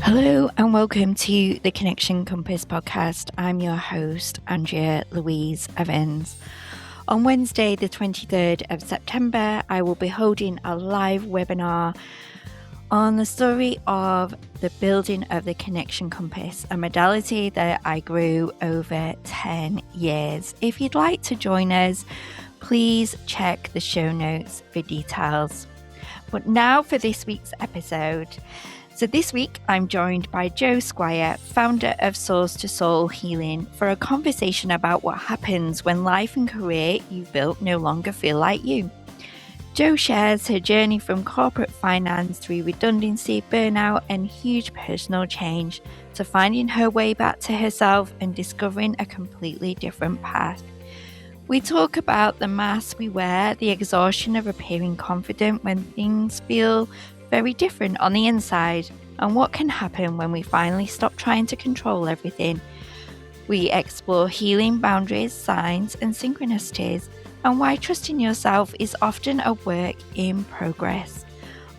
Hello and welcome to the Connection Compass podcast. I'm your host, Andrea Louise Evans. On Wednesday, the 23rd of September, I will be holding a live webinar on the story of the building of the Connection Compass, a modality that I grew over 10 years. If you'd like to join us, please check the show notes for details. But now for this week's episode. So this week, I'm joined by Jo Squires, founder of Source to Soul Healing, for a conversation about what happens when life and career you've built no longer feel like you. Jo shares her journey from corporate finance through redundancy, burnout, and huge personal change to finding her way back to herself and discovering a completely different path. We talk about the mask we wear, the exhaustion of appearing confident when things feel very different on the inside, and what can happen when we finally stop trying to control everything. We explore healing, boundaries, signs, and synchronicities, and why trusting yourself is often a work in progress.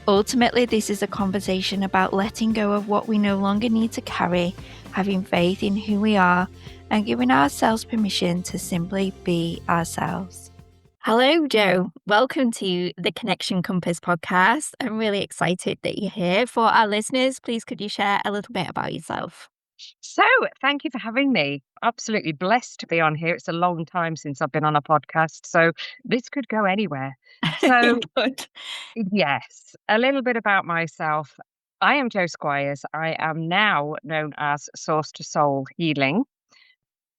Ultimately, this is a conversation about letting go of what we no longer need to carry, having faith in who we are, and giving ourselves permission to simply be ourselves. Hello, Jo. Welcome to the Connection Compass podcast. I'm really excited that you're here. For our listeners, please could you share a little bit about yourself? So, thank you for having me. Absolutely blessed to be on here. It's a long time since I've been on a podcast, so this could go anywhere. So, Good. yes, a little bit about myself. I am Jo Squires. I am now known as Source to Soul Healing.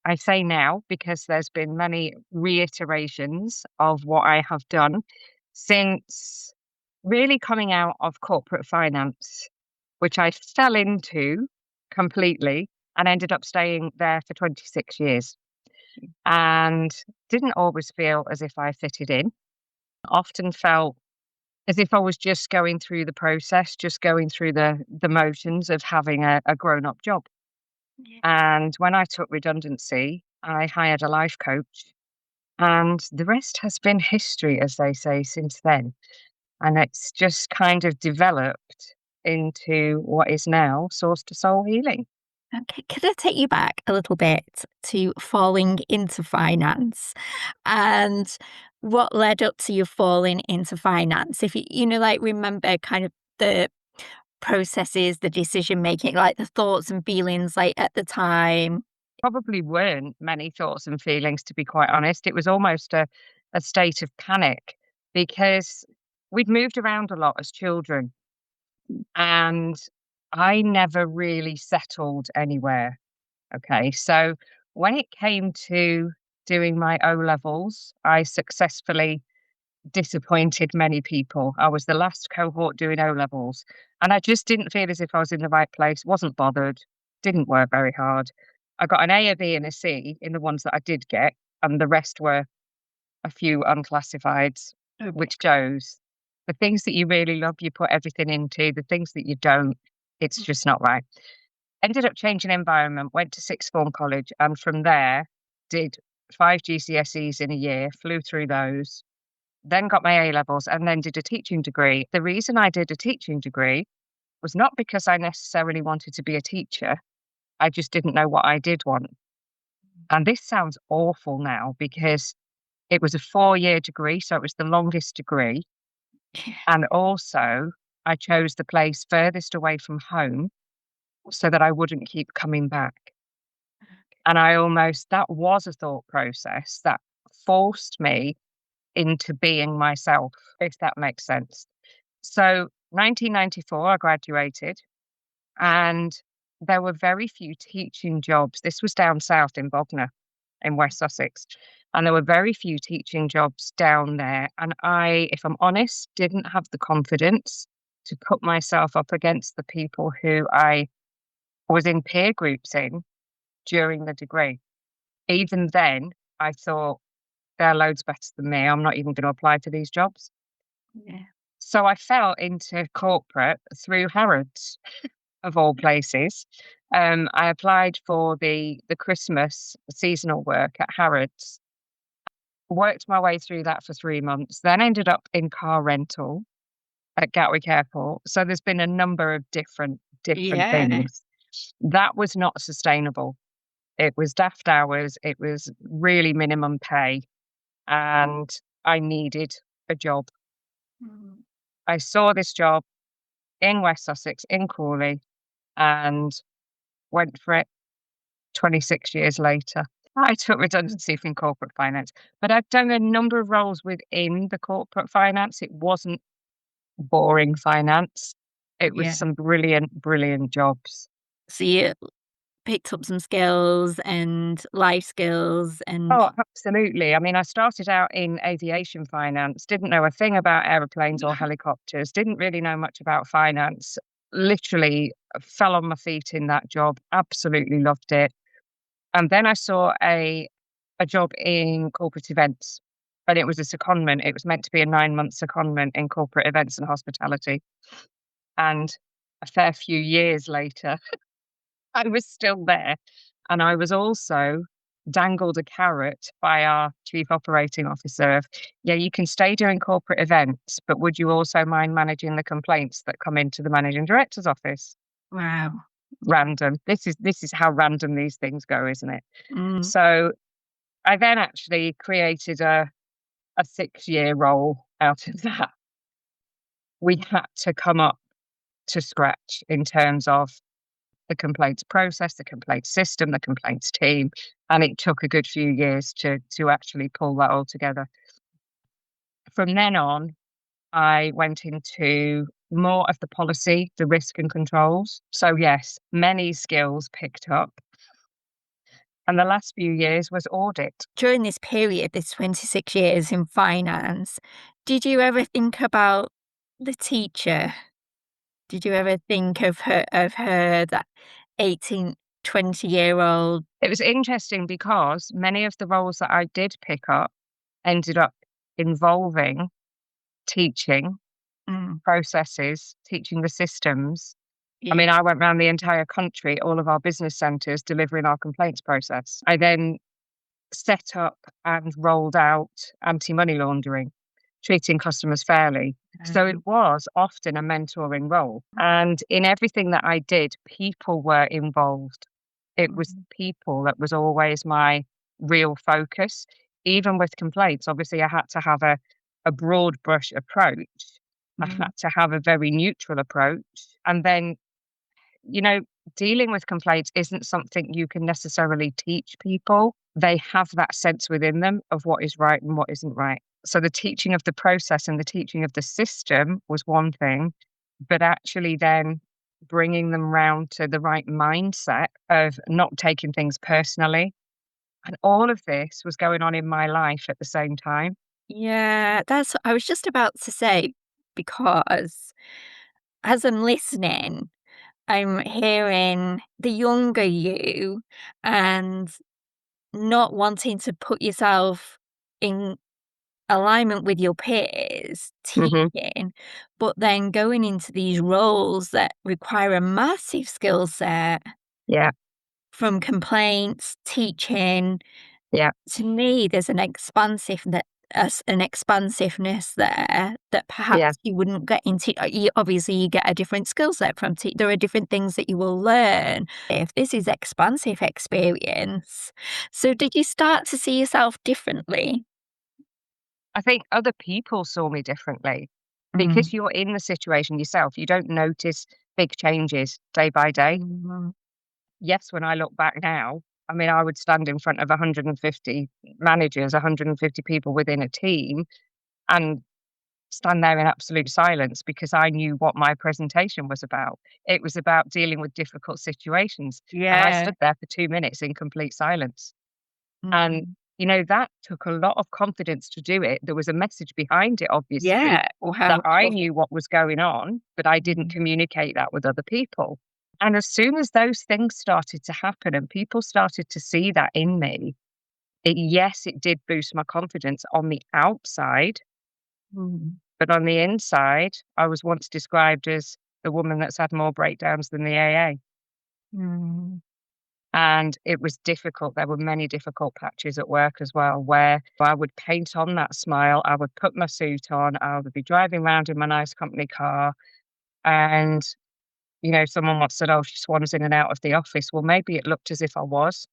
I say now because there's been many reiterations of what I have done since really coming out of corporate finance, which I fell into completely and ended up staying there for 26 years and didn't always feel as if I fitted in. Often felt as if I was just going through the process, just going through the motions of having a grown-up job. Yeah. And when I took redundancy, I hired a life coach, and the rest has been history, as they say, since then. And it's just kind of developed into what is now Source to Soul Healing. Okay, could I take you back a little bit to falling into finance and what led up to you falling into finance? If you remember kind of the processes, the decision making, like the thoughts and feelings like at the time. Probably weren't many thoughts and feelings, to be quite honest. It was almost a state of panic because we'd moved around a lot as children, and I never really settled anywhere. Okay, so when it came to doing my O levels, I successfully disappointed many people. I was the last cohort doing O levels, and I just didn't feel as if I was in the right place, wasn't bothered, didn't work very hard. I got an A, a B, and a C in the ones that I did get, and the rest were a few unclassifieds, which shows the things that you really love, you put everything into. The things that you don't, it's just not right. Ended up changing environment, went to sixth form college, and from there did 5 GCSEs in a year, flew through those, then got my A levels, and then did a teaching degree. The reason I did a teaching degree was not because I necessarily wanted to be a teacher. I just didn't know what I did want. And this sounds awful now because it was a 4-year degree, so it was the longest degree. And also, I chose the place furthest away from home so that I wouldn't keep coming back. And that was a thought process that forced me into being myself, if that makes sense. So 1994, I graduated, and there were very few teaching jobs. This was down south in Bognor in West Sussex. And there were very few teaching jobs down there. And I, if I'm honest, didn't have the confidence to put myself up against the people who I was in peer groups in during the degree. Even then, I thought, they're loads better than me. I'm not even going to apply for these jobs. Yeah. So I fell into corporate through Harrods, of all places. I applied for the Christmas seasonal work at Harrods, worked my way through that for 3 months, then ended up in car rental at Gatwick Airport. So there's been a number of different different Yeah. things. That was not sustainable. It was daft hours, it was really minimum pay, and I needed a job. Mm. I saw this job in West Sussex, in Crawley, and went for it 26 years later. I took redundancy from corporate finance, but I've done a number of roles within the corporate finance. It wasn't boring finance. It was Yeah. some brilliant, brilliant jobs. So you picked up some skills and life skills and Oh, absolutely. I mean, I started out in aviation finance, didn't know a thing about aeroplanes or helicopters, didn't really know much about finance. Literally fell on my feet in that job, absolutely loved it. And then I saw a job in corporate events, and it was a secondment. It was meant to be a 9-month secondment in corporate events and hospitality. And a fair few years later, I was still there. And I was also dangled a carrot by our chief operating officer of, yeah, you can stay doing corporate events, but would you also mind managing the complaints that come into the managing director's office? wow. Random. This is how random these things go, isn't it? Mm. So I then actually created a 6-year role out of that. We had to come up to scratch in terms of the complaints process, the complaints system, the complaints team, and it took a good few years to actually pull that all together. From then on, I went into more of the policy, the risk and controls. So yes, many skills picked up. And the last few years was audit. During this period, this 26 years in finance, did you ever think about the teacher? Did you ever think of her, that 18, 20-year-old? It was interesting because many of the roles that I did pick up ended up involving teaching Mm, processes, teaching the systems. I yeah. mean, I went around the entire country, all of our business centres, delivering our complaints process. I then set up and rolled out anti-money laundering, treating customers fairly. So it was often a mentoring role. And in everything that I did, people were involved. It was Mm, people that was always my real focus. Even with complaints, obviously, I had to have a broad brush approach. I mm, had to have a very neutral approach. And then, you know, dealing with complaints isn't something you can necessarily teach people. They have that sense within them of what is right and what isn't right. So the teaching of the process and the teaching of the system was one thing, but actually then bringing them round to the right mindset of not taking things personally. And all of this was going on in my life at the same time. yeah, that's I was just about to say, because as I'm listening, I'm hearing the younger you and not wanting to put yourself in alignment with your peers Hmm. teaching, but then going into these roles that require a massive skill set, Yeah, from complaints, teaching. yeah, To me, there's an expansiveness there that yeah. perhaps you wouldn't get into. You, obviously, you get a different skill set from there are different things that you will learn. If this is expansive experience, so did you start to see yourself differently? I think other people saw me differently Mm. because you're in the situation yourself. You don't notice big changes day by day. Mm. Yes, when I look back now, I mean, I would stand in front of 150 managers, 150 people within a team, and stand there in absolute silence because I knew what my presentation was about. It was about dealing with difficult situations. And I Yeah. stood there for 2 minutes in complete silence. And, Mm. that took a lot of confidence to do it. There was a message behind it, obviously, Yeah. Or that how? I Or, knew what was going on, but I didn't mm. communicate that with other people. And as soon as those things started to happen and people started to see that in me, yes, it did boost my confidence on the outside, Mm. but on the inside, I was once described as the woman that's had more breakdowns than the AA. Mm. And it was difficult. There were many difficult patches at work as well, where I would paint on that smile. I would put my suit on. I would be driving around in my nice company car. And Someone once said, "Oh, she swans in and out of the office." Well, maybe it looked as if I was,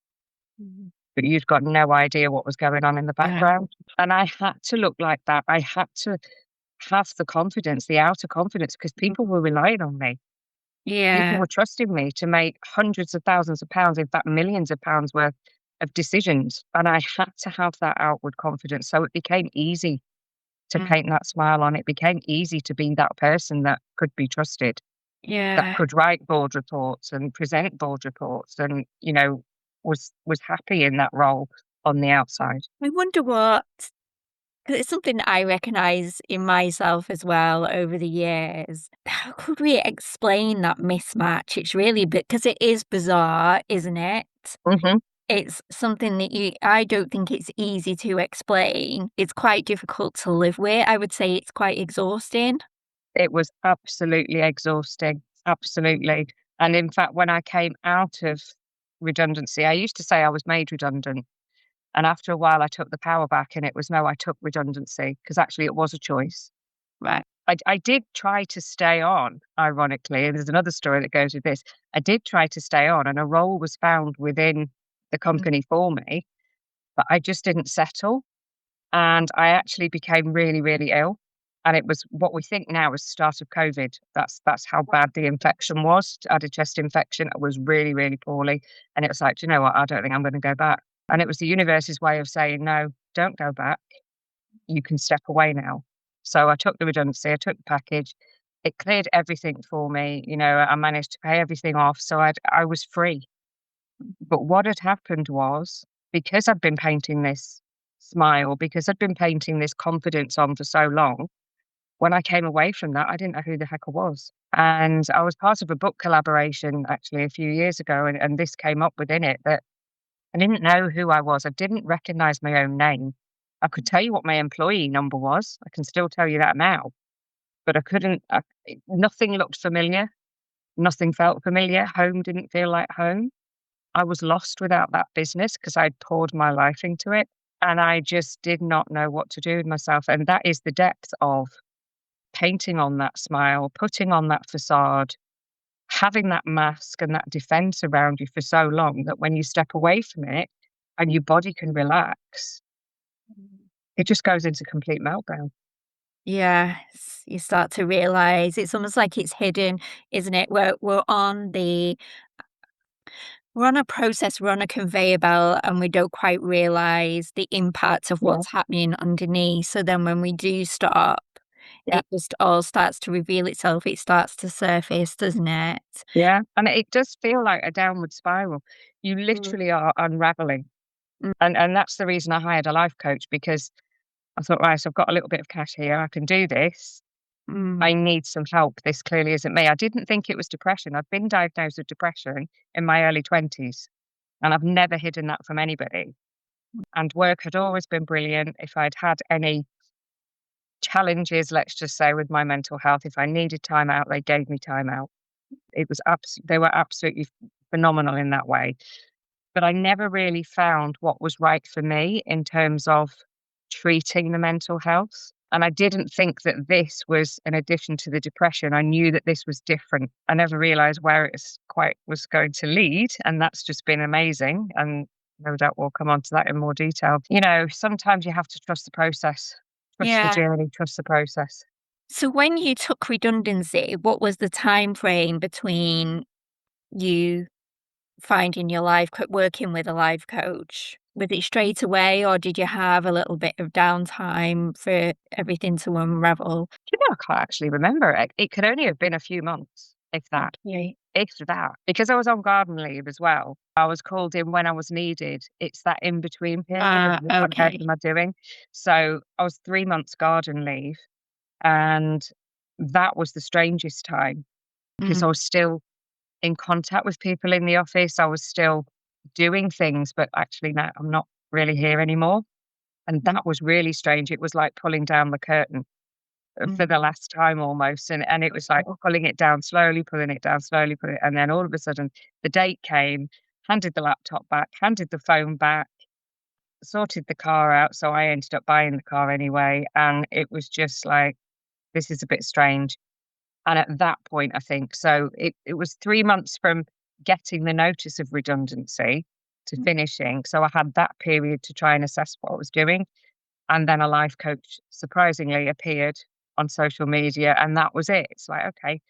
Mhm. but you've got no idea what was going on in the Yeah. background. And I had to look like that. I had to have the confidence, the outer confidence, because people were relying on me. People Yeah. were trusting me to make hundreds of thousands of pounds, in fact, millions of pounds worth of decisions. And I had to have that outward confidence. So it became easy to Mm. paint that smile on. It became easy to be that person that could be trusted, that Yeah. could write board reports and present board reports and, was happy in that role on the outside. I wonder what 'cause it's something that I recognise in myself as well over the years. How could we explain that mismatch? It's really because it is bizarre, isn't it? Mhm. It's something that I don't think it's easy to explain. It's quite difficult to live with. I would say it's quite exhausting. It was absolutely exhausting, absolutely. And in fact, when I came out of redundancy, I used to say I was made redundant. And after a while, I took the power back and it was, no, I took redundancy because actually it was a choice. Right. I did try to stay on, ironically, and there's another story that goes with this. I did try to stay on, and a role was found within the Mm. company for me, but I just didn't settle. And I actually became really, really ill. And it was what we think now is the start of COVID. That's how bad the infection was. I had a chest infection. I was really, really poorly. And it was like, "Do you know what? I don't think I'm going to go back." And it was the universe's way of saying, "No, don't go back. You can step away now." So I took the redundancy, I took the package. It cleared everything for me. I managed to pay everything off. So I was free. But what had happened was, because I'd been painting this smile, because I'd been painting this confidence on for so long, when I came away from that, I didn't know who the heck I was. And I was part of a book collaboration actually a few years ago, and this came up within it that I didn't know who I was. I didn't recognize my own name. I could tell you what my employee number was. I can still tell you that now, but I couldn't, nothing looked familiar. Nothing felt familiar. Home didn't feel like home. I was lost without that business because I'd poured my life into it, and I just did not know what to do with myself, and that is the depth of painting on that smile, putting on that facade, having that mask and that defense around you for so long that when you step away from it and your body can relax, it just goes into complete meltdown. Yes, you start to realise it's almost like it's hidden, isn't it? We're on a process, we're on a conveyor belt, and we don't quite realise the impact of Yeah, what's happening underneath. So then when we do stop, yeah, it just all starts to reveal itself. It starts to surface, doesn't it? yeah, and it does feel like a downward spiral. You Mm, literally are unraveling, mm, and that's the reason I hired a life coach because I thought, "Right, so I've got a little bit of cash here, I can do this. mm. I need some help. This clearly isn't me." I didn't think it was depression. I've been diagnosed with depression in my early 20s, and I've never hidden that from anybody. And work had always been brilliant. If I'd had any challenges, let's just say, with my mental health, if I needed time out, they gave me time out. They were absolutely phenomenal in that way. But I never really found what was right for me in terms of treating the mental health. And I didn't think that this was an addition to the depression. I knew that this was different. I never realized where it's quite was going to lead. And that's just been amazing. And no doubt we'll come on to that in more detail. Sometimes you have to trust the process, trust the Yeah. journey, trust the process. So when you took redundancy, what was the time frame between you finding your working with a life coach? Was it straight away, or did you have a little bit of downtime for everything to unravel? I can't actually remember. It could only have been a few months, if that. Okay. If that, because I was on garden leave as well. I was called in when I was needed. It's that in between period of Ah, what on earth okay. am I doing? So I was 3 months garden leave, and that was the strangest time because Mm, I was still in contact with people in the office. I was still doing things, but actually now I'm not really here anymore. And that was really strange. It was like pulling down the curtain for mm. the last time almost, and it was like pulling it down slowly, pulling it down slowly, and then all of a sudden the date came, handed the laptop back, handed the phone back, sorted the car out, so I ended up buying the car anyway, and it was just like, "This is a bit strange." And at that point, I think, so it was 3 months from getting the notice of redundancy to finishing. So I had that period to try and assess what I was doing. And then a life coach surprisingly appeared on social media, and that was it. It's like, okay.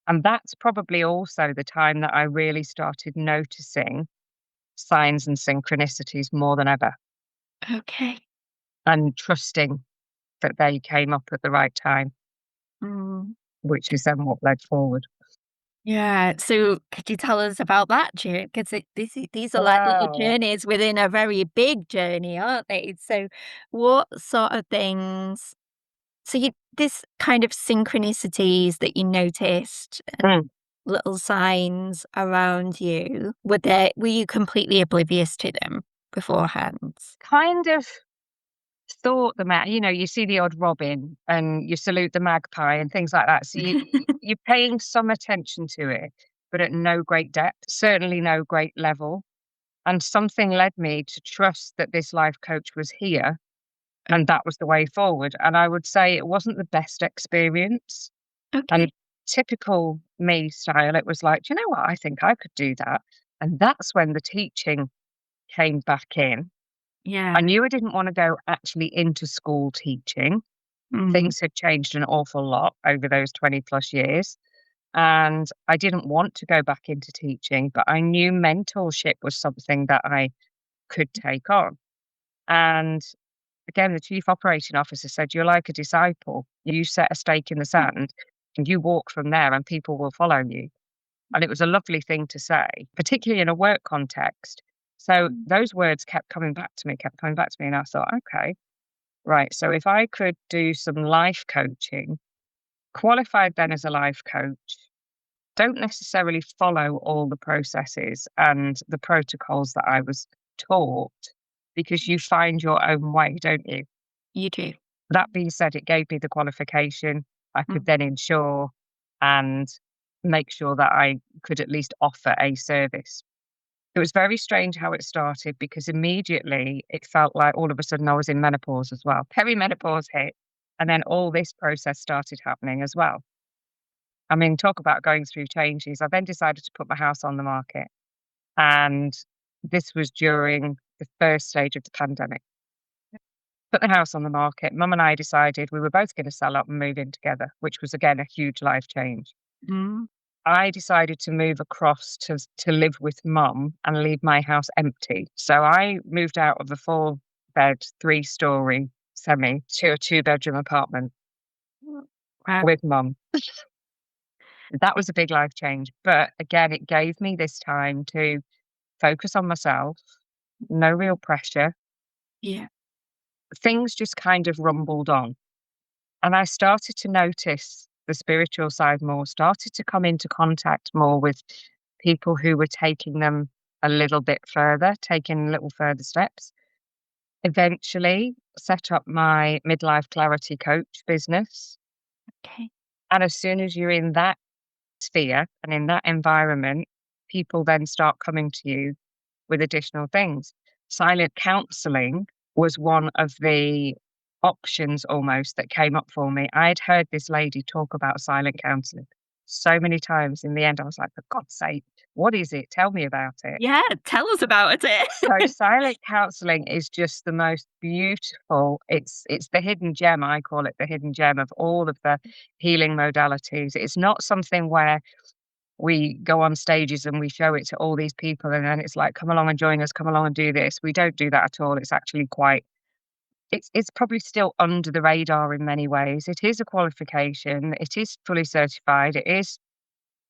And that's probably also the time that I really started noticing signs and synchronicities more than ever, Okay. and trusting that they came up at the right time, Mm. which is then what led forward. Yeah. So could you tell us about that journey? Because these are like little Wow. journeys within a very big journey, aren't they? So what sort of things so you this kind of synchronicities that you noticed and Mm. little signs around you, were you completely oblivious to them beforehand? Kind of thought the you see the odd robin and you salute the magpie and things like that. So you're paying some attention to it, but at no great depth, certainly no great level. And something led me to trust that this life coach was here and that was the way forward. And I would say it wasn't the best experience. Okay. And typical me style, it was like, "Do you know what? I think I could do that." And that's when the teaching came back in. I Yeah. knew I didn't want to go actually into school teaching. Mm. Things had changed an awful lot over those 20 plus years. And I didn't want to go back into teaching, but I knew mentorship was something that I could take on. And again, the chief operating officer said, "You're like a disciple. You set a stake in the sand and you walk from there and people will follow you." And it was a lovely thing to say, particularly in a work context. So Mm. those words kept coming back to me, kept coming back to me. And I thought, okay, right. So if I could do some life coaching, qualified then as a life coach, don't necessarily follow all the processes and the protocols that I was taught, because you find your own way, don't you? You do. That being said, it gave me the qualification. I could Mm. then ensure and make sure that I could at least offer a service. It was very strange how it started, because immediately it felt like all of a sudden I was in menopause as well. Perimenopause hit, and then all this process started happening as well. I mean, talk about going through changes. I then decided to put my house on the market, and this was during the first stage of the pandemic. Put the house on the market. Mum and I decided we were both going to sell up and move in together, which was again a huge life change. Mm. I decided to move across to live with mum and leave my house empty. So I moved out of a 4-bed, 3-story semi to a 2-bedroom apartment Wow. with mum. That was a big life change. But again, it gave me this time to focus on myself, no real pressure. Yeah. Things just kind of rumbled on. And I started to notice the spiritual side more, started to come into contact more with people who were taking them a little bit further, taking little further steps. Eventually set up my midlife clarity coach business. Okay. And as soon as you're in that sphere and in that environment, people then start coming to you with additional things. Silent counseling was one of the options almost that came up for me. I'd heard this lady talk about silent counseling so many times. In the end, I was like, for God's sake, what is it? Tell me about it. Yeah, tell us about it. So silent counseling is just the most beautiful. It's the hidden gem. I call it the hidden gem of all of the healing modalities. It's not something where we go on stages and we show it to all these people and then it's like, come along and join us, come along and do this. We don't do that at all. It's actually quite it's probably still under the radar in many ways. It is a qualification, it is fully certified, it is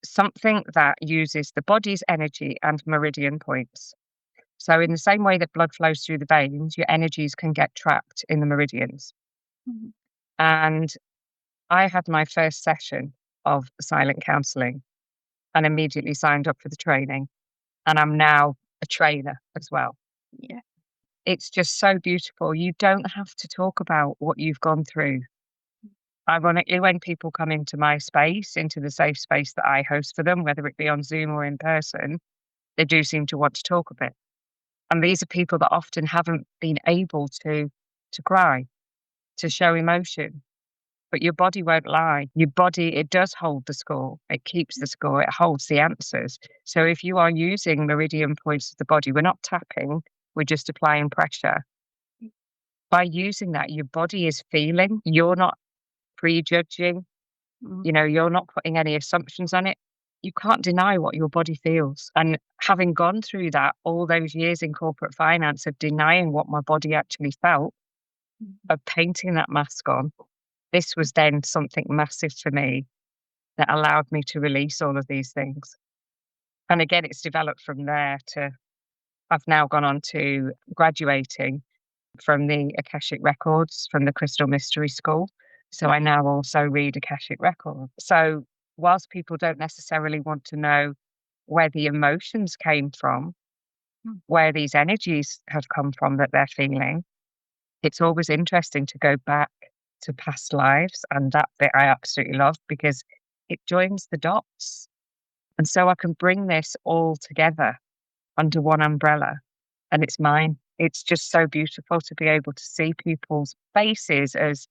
something that uses the body's energy and meridian points. So in the same way that blood flows through the veins, your energies can get trapped in the meridians. Mhm. And I had my first session of silent counseling and immediately signed up for the training. And I'm now a trainer as well. Yeah. It's just so beautiful. You don't have to talk about what you've gone through. Ironically, when people come into my space, into the safe space that I host for them, whether it be on Zoom or in person, they do seem to want to talk a bit. And these are people that often haven't been able to cry, to show emotion. but your body won't lie. Your body, it does hold the score. It keeps the score. It holds the answers. So if you are using meridian points of the body, we're not tapping, we're just applying pressure. By using that, your body is feeling. You're not prejudging. You're not putting any assumptions on it. You can't deny what your body feels. And having gone through that all those years in corporate finance of denying what my body actually felt, of painting that mask on, this was then something massive for me that allowed me to release all of these things. And again, it's developed from there to, I've now gone on to graduating from the Akashic Records from the Crystal Mystery School. So I now also read Akashic Records. So whilst people don't necessarily want to know where the emotions came from, where these energies have come from that they're feeling, it's always interesting to go back to past lives. And that bit I absolutely love because it joins the dots. And so I can bring this all together under one umbrella, and it's mine. It's just so beautiful to be able to see people's faces as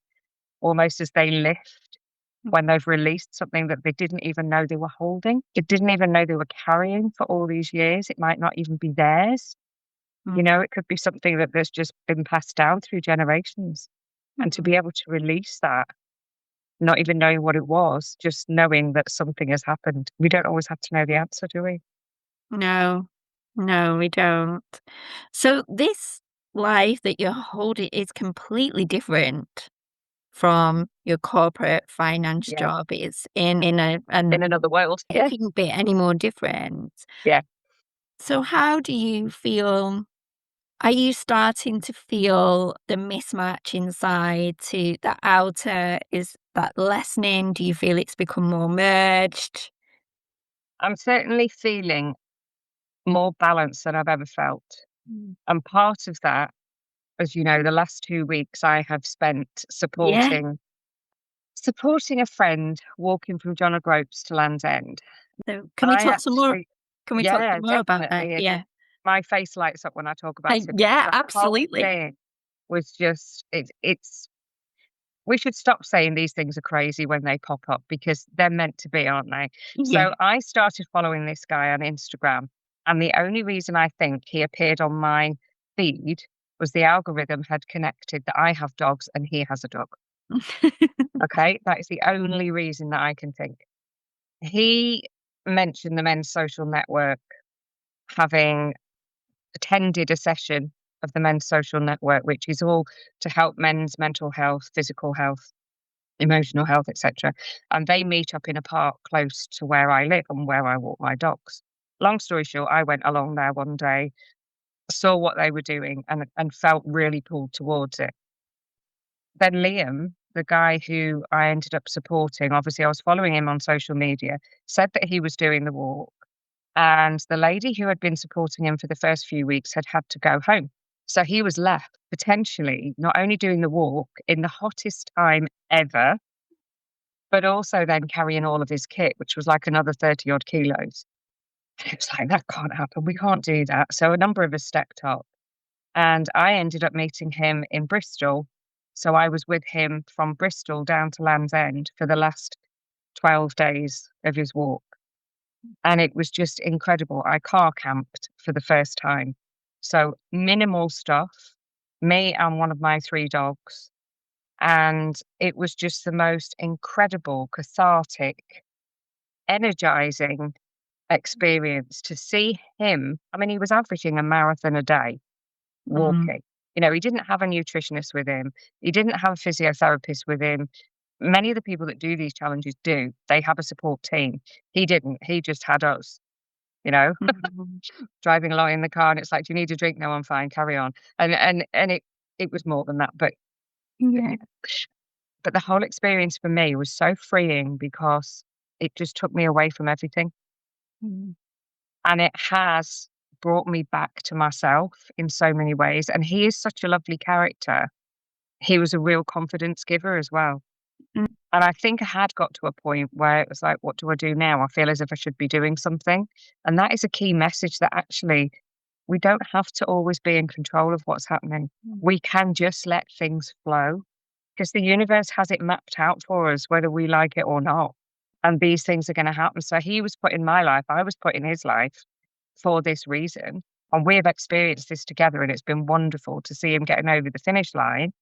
almost as they lift when they've released something that they didn't even know they were holding. They didn't even know they were carrying for all these years. It might not even be theirs. It could be something that that's just been passed down through generations. And to be able to release that, not even knowing what it was, just knowing that something has happened. We don't always have to know the answer, do we? No, no, we don't. So this life that you're holding is completely different from your corporate finance Yeah. job. It's in In another world. it Yeah. couldn't be any more different. Yeah. So how do you feel? Are you starting to feel the mismatch inside to the outer? Is that lessening? Do you feel it's become more merged? I'm certainly feeling more balance than I've ever felt. And part of that, as you know, the last 2 weeks I have spent Yeah. supporting a friend walking from John O'Groats to Land's End. So I actually, can we talk yeah, some more about that? definitely. Yeah. My face lights up when I talk about it because Yeah, the whole absolutely. thing was just, it's, we should stop saying these things are crazy when they pop up because they're meant to be, aren't they? Yeah. So I started following this guy on Instagram, and the only reason I think he appeared on my feed was the algorithm had connected that I have dogs and he has a dog. Okay, that is the only reason that I can think. He mentioned the men's social network, having attended a session of the men's social network, which is all to help men's mental health, physical health, emotional health, etc. And they meet up in a park close to where I live and where I walk my dogs. Long story short, I went along there one day, saw what they were doing, and felt really pulled towards it. Then Liam, the guy who I ended up supporting, obviously I was following him on social media, said that he was doing the walk. And the lady who had been supporting him for the first few weeks had to go home. So he was left potentially not only doing the walk in the hottest time ever, but also then carrying all of his kit, which was like another 30 odd kilos. And it was like, that can't happen. We can't do that. So a number of us stepped up. And I ended up meeting him in Bristol. So I was with him from Bristol down to Land's End for the last 12 days of his walk. And it was just incredible. I car camped for the first time. So minimal stuff, me and one of my 3 dogs. And it was just the most incredible, cathartic, energizing experience to see him. I mean, he was averaging a marathon a day Mm, walking. He didn't have a nutritionist with him. He didn't have a physiotherapist with him. Many of the people that do these challenges do. They have a support team. He didn't. He just had us, you know, mm, driving along in the car, and it's like, "Do you need a drink?" "No, I'm fine. Carry on." And it was more than that, yeah. but the whole experience for me was so freeing because it just took me away from everything, Mm, and it has brought me back to myself in so many ways. And he is such a lovely character. He was a real confidence giver as well. mm, And I think I had got to a point where it was like, what do I do now? I feel as if I should be doing something. And that is a key message, that actually we don't have to always be in control of what's happening. mm, We can just let things flow. because the universe has it mapped out for us, whether we like it or not. And these things are going to happen. So he was put in my life, I was put in his life for this reason. And we have experienced this together, and it's been wonderful to see him getting over the finish line.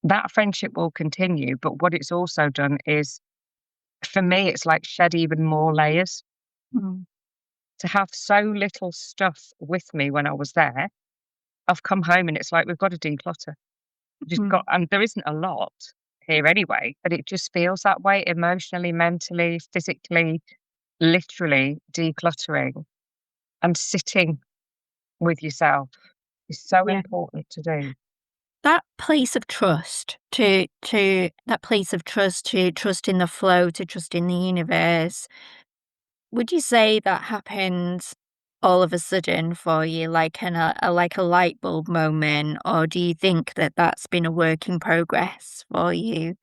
That friendship will continue. But what it's also done is, for me, it's like shed even more layers. Mm. To have so little stuff with me when I was there, I've come home and it's like we've got to declutter. Just Mm. got, and there isn't a lot here anyway, but it just feels that way emotionally, mentally, physically, literally decluttering and sitting with yourself is so Yeah. important to do. That place of trust to that place of trust, to trust in the flow, to trust in the universe. Would you say that happens all of a sudden for you, like like a light bulb moment, or do you think that that's been a work in progress for you?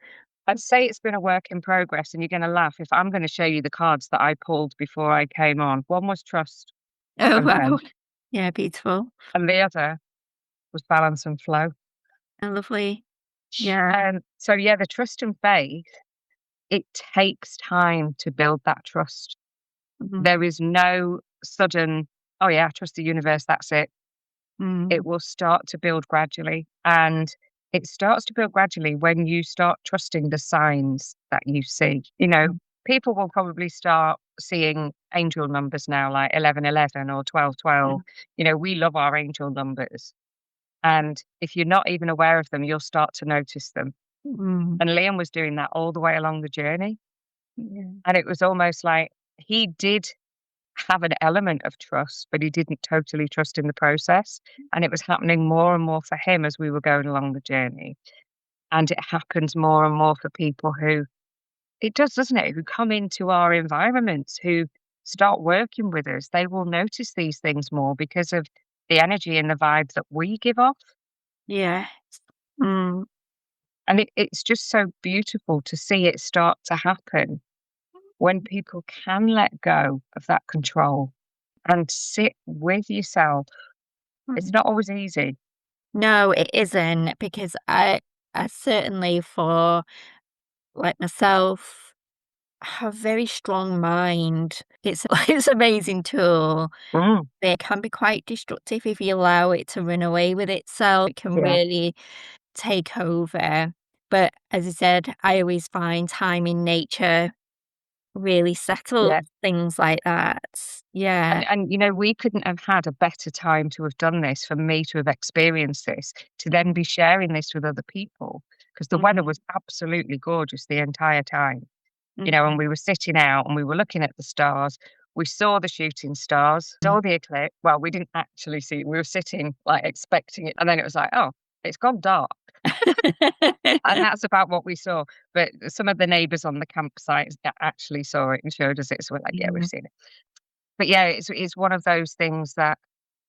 I'd say it's been a work in progress, and you're going to laugh if I'm going to show you the cards that I pulled before I came on. One was trust Oh, and wow. pen, Yeah, beautiful. and the other was balance and flow. Oh, lovely. Yeah. So yeah, the trust and faith, it takes time to build that trust. Mhm. There is no sudden, oh yeah, I trust the universe, that's it. Mm. It will start to build gradually. And it starts to build gradually when you start trusting the signs that you see. Mm. People will probably start seeing angel numbers now, like 1111 or 1212. Mm. We love our angel numbers. And if you're not even aware of them, you'll start to notice them. Mm. And Liam was doing that all the way along the journey. Yeah. And it was almost like he did have an element of trust, but he didn't totally trust in the process. And it was happening more and more for him as we were going along the journey. And it happens more and more for people who, it does, doesn't it? Who come into our environments, who start working with us. They will notice these things more because of the energy and the vibes that we give off. Yes. Mm. And it's just so beautiful to see it start to happen when people can let go of that control and sit with yourself. It's Mm. not always easy. No, it isn't, because I certainly, for like myself, have very strong mind. It's it's an amazing tool. Mm, It can be quite destructive if you allow it to run away with itself. It can yeah, really take over. But as I said, I always find time in nature really settles yeah. things like that. Yeah. And we couldn't have had a better time to have done this, for me to have experienced this, to then be sharing this with other people, because the weather Mhm. was absolutely gorgeous the entire time. And Mhm. we were sitting out and we were looking at the stars. We saw the shooting stars, saw the eclipse. Well, we didn't actually see it. We were sitting like expecting it. And then it was like, oh, it's gone dark. And that's about what we saw. But some of the neighbours on the campsite actually saw it and showed us it. So we're like, yeah, we've Mhm. seen it. But yeah, it's one of those things that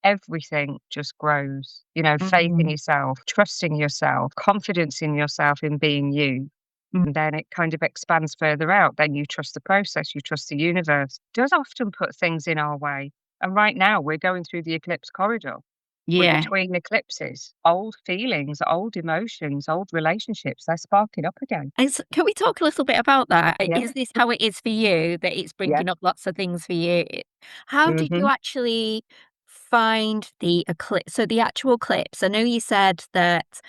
everything just grows. Faith in Mhm. yourself, trusting yourself, confidence in yourself in being you. Mm. And then it kind of expands further out. Then you trust the process, you trust the universe. It does often put things in our way. And right now we're going through the eclipse corridor. We're Yeah. between eclipses. Old feelings, old emotions, old relationships, they're sparking up again. Can we talk a little bit about that? Yeah. Is this how it is for you, that it's Yeah. bringing up lots of things for you? How did you Hmm. actually find the eclipse? So the actual eclipse, I know you said that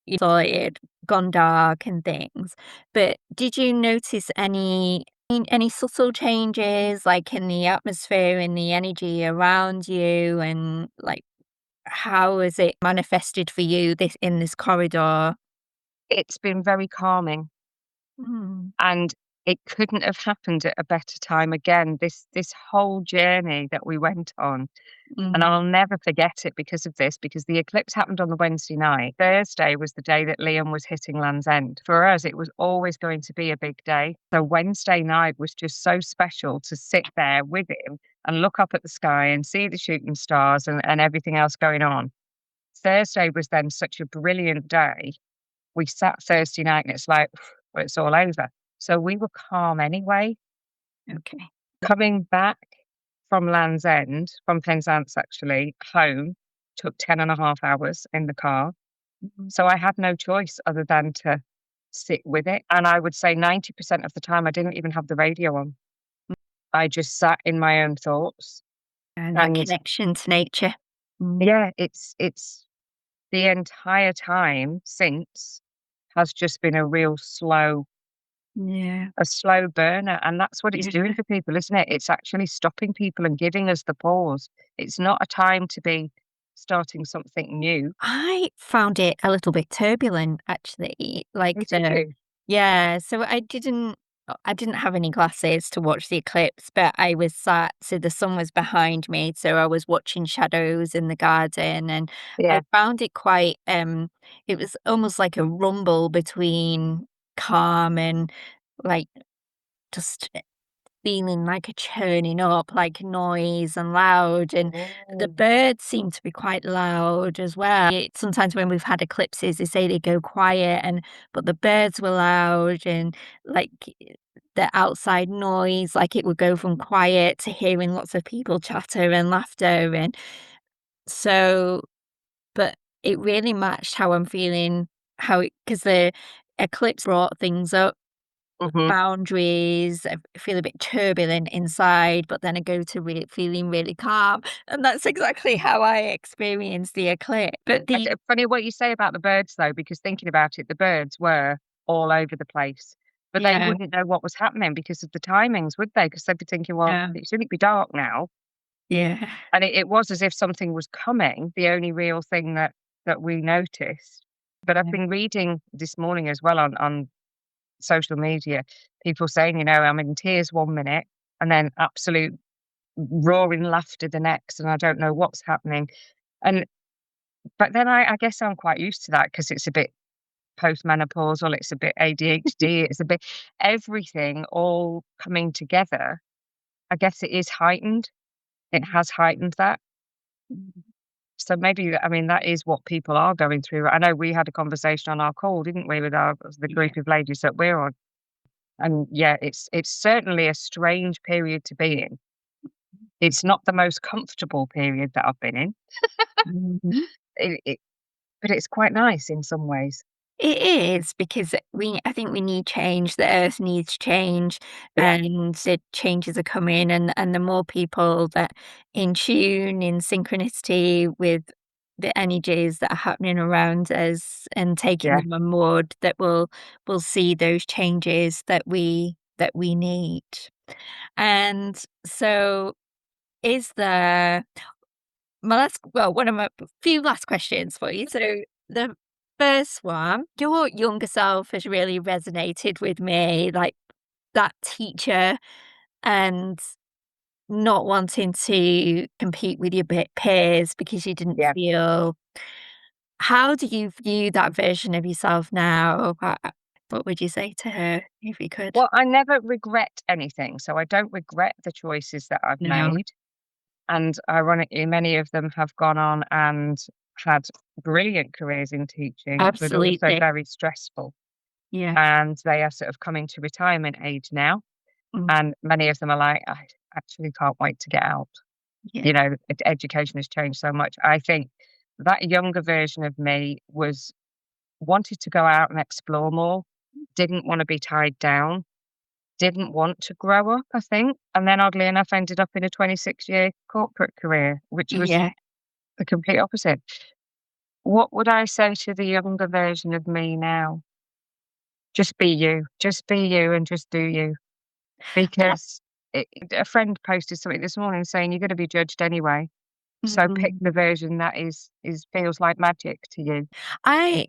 you thought it had gone dark and things, but did you notice any subtle changes, like in the atmosphere, in the energy around you, and like how has it manifested for you in this corridor? It's been very calming. Mm. And it couldn't have happened at a better time again. This whole journey that we went on, and Mm. I'll never forget it because of this, because the eclipse happened on the Wednesday night. Thursday was the day that Liam was hitting Land's End. For us, it was always going to be a big day. So Wednesday night was just so special to sit there with him and look up at the sky and see the shooting stars and everything else going on. Thursday was then such a brilliant day. We sat Thursday night and it's like, well, it's all over. So we were calm anyway. Okay. Coming back from Land's End, from Penzance actually, home, took 10.5 hours in the car. So I had no choice other than to sit with it. And I would say 90% of the time, I didn't even have the radio on. I just sat in my own thoughts. And that And connection to nature. Mm, yeah, it's the entire time since has just been yeah, a slow burner. And that's what it's doing yeah. for people, isn't it? It's actually stopping people and giving us the pause. It's not a time to be starting something new. I found it a little bit turbulent, actually, Oh, like did you? yeah, so I didn't have any glasses to watch the eclipse, but I was sat so the sun was behind me, so I was watching shadows in the garden, and I Yeah. found it quite, it was almost like a rumble between calm and, like, just feeling like a churning up, like noise and loud, and the Oh. birds seem to be quite loud as well. Sometimes when we've had eclipses, they say they go quiet, and but the birds were loud, and like the outside noise, like it would go from quiet to hearing lots of people chatter and laughter, and so, but it really matched how I'm feeling, how because the eclipse brought things up, Mhm. boundaries. I feel a bit turbulent inside, but then I go to feeling really calm, and that's exactly how I experienced the eclipse. But Funny what you say about the birds, though, because thinking about it, the birds were all over the place, but they yeah, wouldn't know what was happening because of the timings, would they? Because they'd be thinking, "Well, yeah, it shouldn't be dark now." yeah, And it was as if something was coming, the only real thing that we noticed. But I've yeah, been reading this morning as well on social media, people saying, "I'm in tears 1 minute and then absolute roaring laughter the next, and I don't know what's happening." And but then I guess I'm quite used to that because it's a bit postmenopausal, it's a bit ADHD, it's a bit everything all coming together. I guess it is heightened. It has heightened that. mm, So maybe, I mean, that is what people are going through. I know we had a conversation on our call, didn't we, with the yeah, group of ladies that we're on. And yeah, it's certainly a strange period to be in. It's not the most comfortable period that I've been in. mhm. It but it's quite nice in some ways. It is because I think we need change. The earth needs change, Yeah, and the changes are coming, and the more people that in tune, in synchronicity with the energies that are happening around us and taking yeah. them on board, that will see those changes that we need. And so, is there my last well, one of my few last questions for you. So the first one, your younger self has really resonated with me, like that teacher and not wanting to compete with your peers because you didn't Yeah. feel. How do you view that version of yourself now? What would you say to her if you could? Well, I never regret anything, so I don't regret the choices that I've No, made. And ironically, many of them have gone on and had brilliant careers in teaching, but also absolutely. very stressful. Yeah. And they are sort of coming to retirement age now. Mm, And many of them are like, I actually can't wait to get out. yeah. Education has changed so much. I think that younger version of me was wanted to go out and explore more, didn't want to be tied down, didn't want to grow up, I think. And then oddly enough, ended up in a 26-year corporate career, which was Yeah. the complete opposite. What would I say to the younger version of me now? Just be you. Just be you and just do you. Because a friend posted something this morning saying you're going to be judged anyway. So pick the Mhm. version that is feels like magic to you. I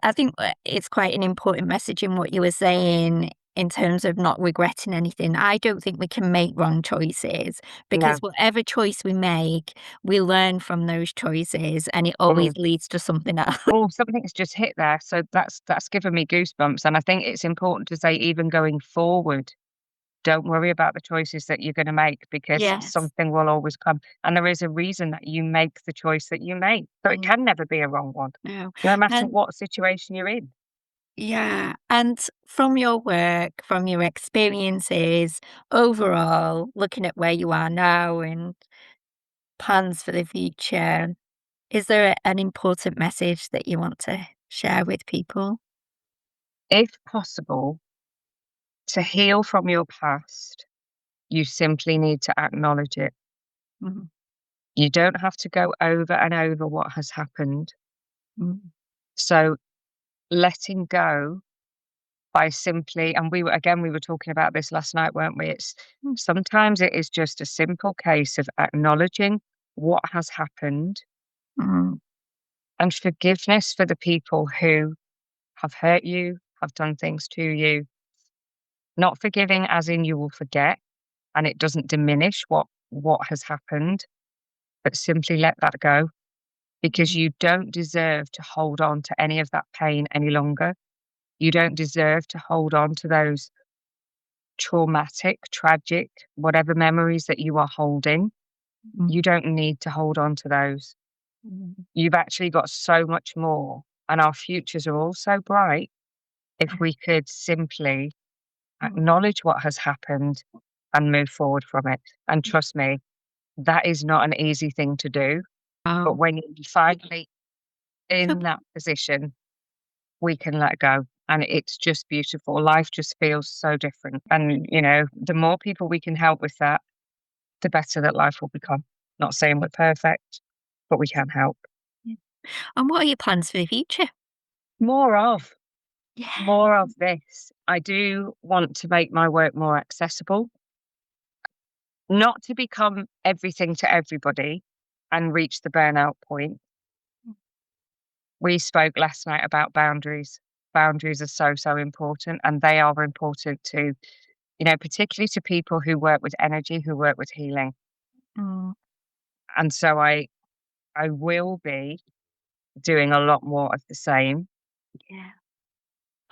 I think it's quite an important message in what you were saying in terms of not regretting anything. I don't think we can make wrong choices because No. whatever choice we make, we learn from those choices and it Mm. always leads to something else. Oh, something's just hit there. So that's given me goosebumps. And I think it's important to say, even going forward, don't worry about the choices that you're going to make because Yes. something will always come. And there is a reason that you make the choice that you make. So it Mm, can never be a wrong one, no. no matter And what situation you're in. yeah, and from your work, from your experiences, overall, looking at where you are now and plans for the future, Is there an important message that you want to share with people? If possible, to heal from your past, you simply need to acknowledge it. Mhm, You don't have to go over and over what has happened. mhm, So letting go by simply, and we were talking about this last night, weren't we? It's sometimes it is just a simple case of acknowledging what has happened mhm, and forgiveness for the people who have hurt you, have done things to you. Not forgiving as in you will forget and it doesn't diminish what has happened, but simply let that go because mhm, you don't deserve to hold on to any of that pain any longer. You don't deserve to hold on to those traumatic, tragic, whatever memories that you are holding. mhm, You don't need to hold on to those. mhm. You've actually got so much more, and our futures are all so bright if we could simply Mhm. acknowledge what has happened and move forward from it. And trust me, that is not an easy thing to do. But Wow. when you're finally in that position, we can let go. And it's just beautiful. Life just feels so different. And, the more people we can help with that, the better that life will become. Not saying we're perfect, but we can help. Yeah. And what are your plans for the future? More of, Yeah. more of this. I do want to make my work more accessible, not to become everything to everybody and reach the burnout point. We spoke last night about boundaries. Boundaries are so, so important, and they are important to, particularly to people who work with energy, who work with healing. Mm, And so I will be doing a lot more of the same. yeah.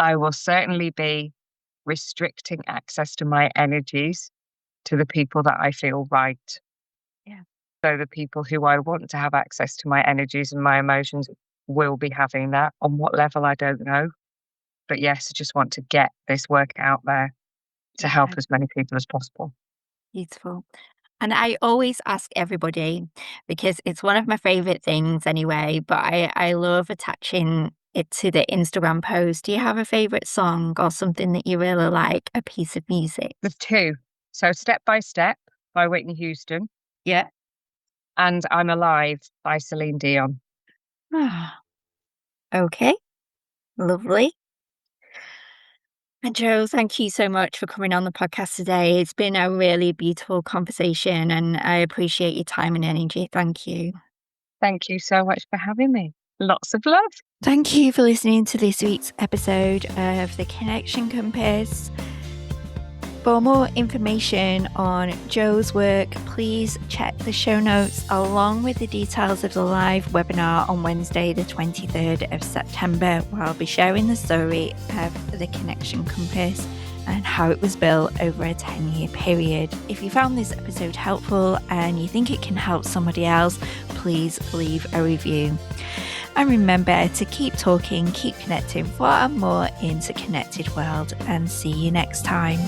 I will certainly be restricting access to my energies to the people that I feel right. Yeah. So the people who I want to have access to my energies and my emotions will be having that. On what level, I don't know. But yes, I just want to get this work out there to help Yeah. as many people as possible. Beautiful. And I always ask everybody because it's one of my favorite things anyway, but I love attaching it to the Instagram post. Do you have a favorite song or something that you really like, a piece of music? There's two. So Step by Step by Whitney Houston Yeah. and I'm Alive by Celine Dion. Ah, okay. Lovely. And Joe, thank you so much for coming on the podcast today. It's been a really beautiful conversation and I appreciate your time and energy. Thank you. Thank you so much for having me. Lots of love. Thank you for listening to this week's episode of The Connection Compass. For more information on Joe's work, please check the show notes along with the details of the live webinar on Wednesday, the 23rd of September, where I'll be sharing the story of the Connection Compass and how it was built over a 10-year period. If you found this episode helpful and you think it can help somebody else, please leave a review. And remember to keep talking, keep connecting for a more interconnected world, and see you next time.